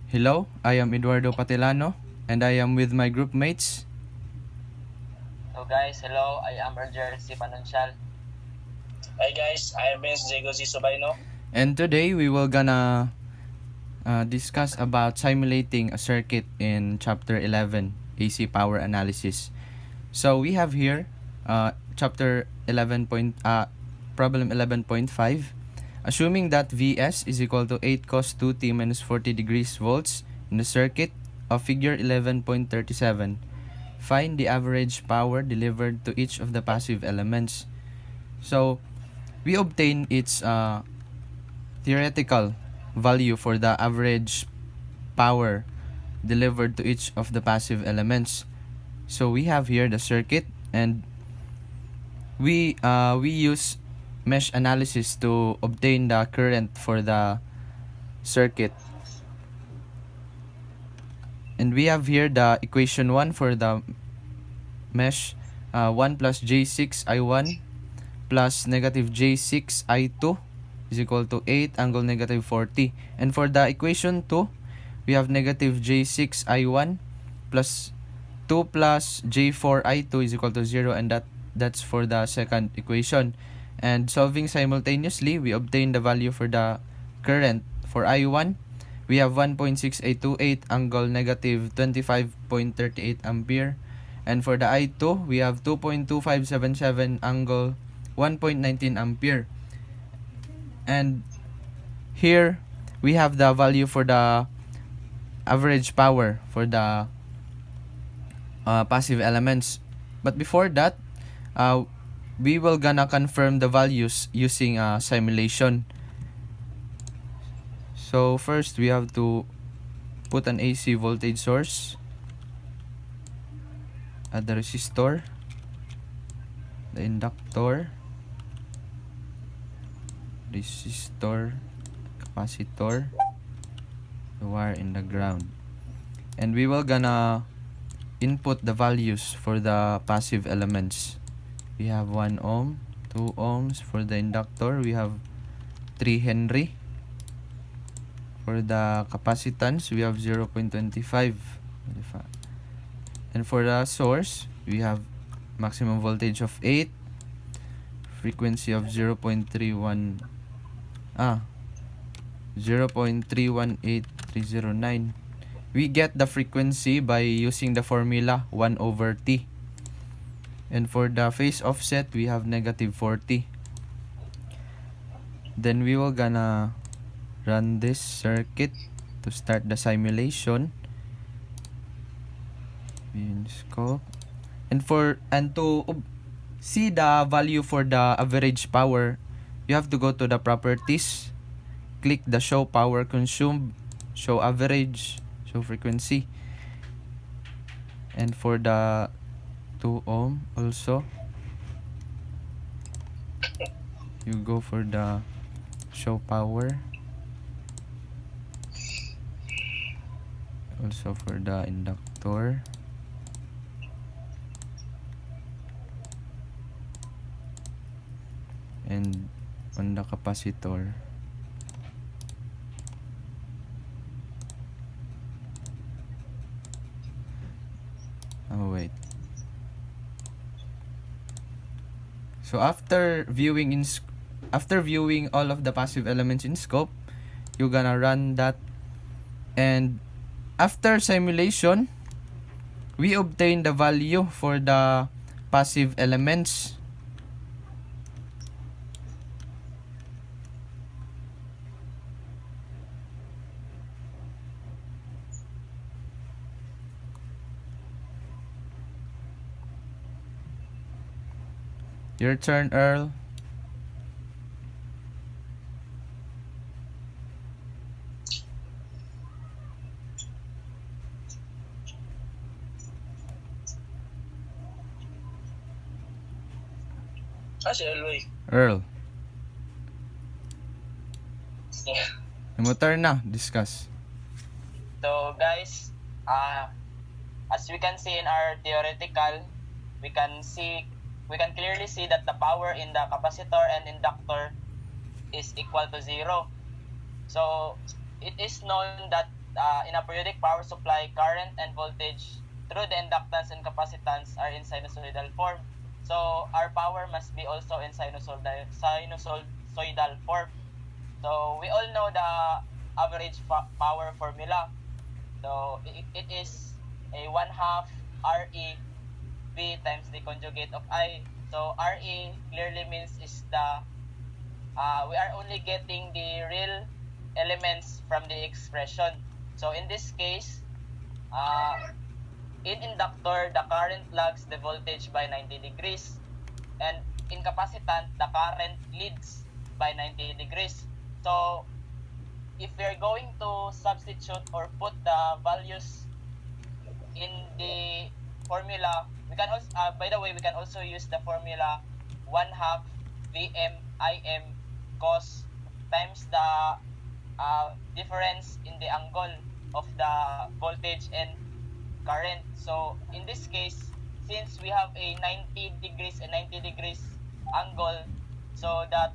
Hello, I am Eduardo Patelano, and I am with my group mates. So guys, hello, I am Roger C. Panuncial. Hi guys, I am Vince Diego Z. Subaino. And today we will gonna discuss about simulating a circuit in chapter 11, AC power analysis. So we have here chapter 11 problem 11.5. Assuming that Vs is equal to 8 cos 2t minus 40 degrees volts in the circuit of figure 11.37. Find the average power delivered to each of the passive elements. So we obtain its theoretical value for the average power delivered to each of the passive elements. So we have here the circuit, and we use mesh analysis to obtain the current for the circuit. And we have here the equation 1 for the mesh, 1 plus J6I1 plus negative J6I2 is equal to 8 angle negative 40. And for the equation 2, we have negative J6I1 plus 2 plus J4I2 is equal to 0, and that's for the second equation. And solving simultaneously, we obtain the value for the current. For I1, we have 1.6828 angle negative 25.38 ampere. And for the I2, we have 2.2577 angle 1.19 ampere. And here, we have the value for the average power for the passive elements. But before that, we will gonna confirm the values using simulation. So first, we have to put an AC voltage source at the resistor, the inductor, resistor, capacitor, the wire in the ground. And we will gonna input the values for the passive elements. We have 1 ohm, 2 ohms. For the inductor, we have 3 Henry. For the capacitance, we have 0.25. And for the source, we have maximum voltage of 8, frequency of 0.318309. We get the frequency by using the formula 1 over T. And for the phase offset, we have negative 40. Then we will gonna run this circuit to start the simulation. In scope. And to see the value for the average power, you have to go to the properties, click the show power consumed, show average, show frequency. And for the 2 ohm also, you go for the show power, also for the inductor, and on the capacitor. Oh wait. So after viewing all of the passive elements in scope, you're gonna run that, and after simulation, we obtain the value for the passive elements. Your turn, Earl. Si Eloy. Earl. Yeah. Yung turn na. Discuss. So guys, as we can see in our theoretical, we can clearly see that the power in the capacitor and inductor is equal to 0. So it is known that in a periodic power supply, current and voltage through the inductance and capacitance are in sinusoidal form. So our power must be also in sinusoidal form. So we all know the average power formula. So it is a 1/2 RE V times the conjugate of I. So RE clearly means is the we are only getting the real elements from the expression. So in this case, in inductor, the current lags the voltage by 90 degrees. And in capacitant, the current leads by 90 degrees. So if we're going to substitute or put the values in the formula, we can also, by the way, we can also use the formula 1/2 Vm Im cos times the difference in the angle of the voltage and current. So in this case, since we have a 90 degrees and 90 degrees angle, so the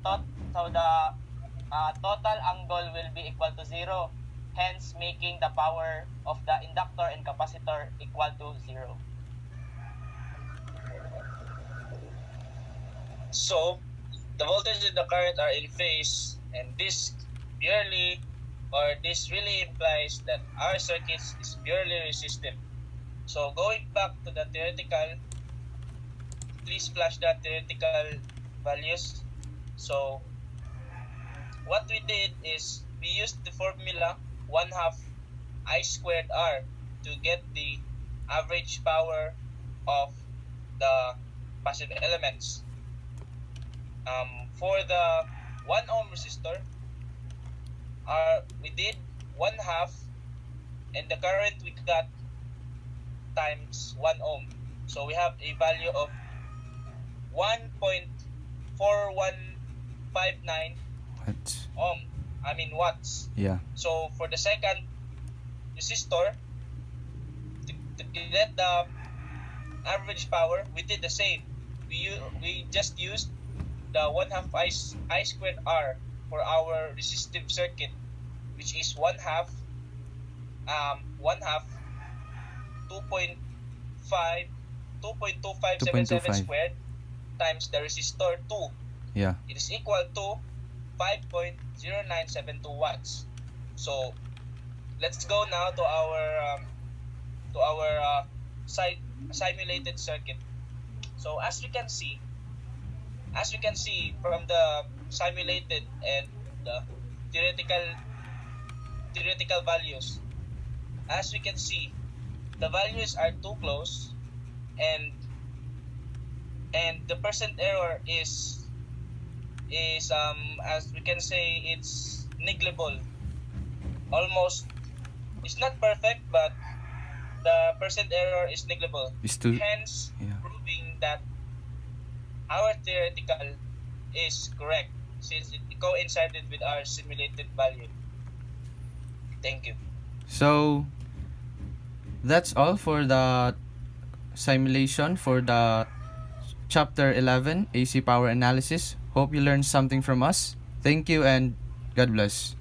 total angle will be equal to 0, hence making the power of the inductor and capacitor equal to 0. So, the voltage and the current are in phase, and this really implies that our circuits is purely resistive. So, going back to the theoretical, please flash the theoretical values. So, what we did is we used the formula 1/2 I squared R to get the average power of the passive elements. For the 1 ohm resistor, we did 1/2, and the current we got times 1 ohm. So we have a value of 1.4159 watts. Yeah. So for the second resistor, to get the average power, we did the same. We just used the 1/2 I squared R for our resistive circuit, which is 1/2 2.2577 squared times the resistor 2. Yeah. It is equal to 5.0972 watts. So let's go now to our simulated circuit. So as we can see from the simulated and the theoretical values, as we can see, the values are too close, and the percent error is as we can say, it's negligible. Almost, it's not perfect, but the percent error is negligible. Hence, proving that our theoretical is correct since it coincided with our simulated value. Thank you. So that's all for the simulation for the chapter 11 AC power analysis. Hope you learned something from us. Thank you and God bless.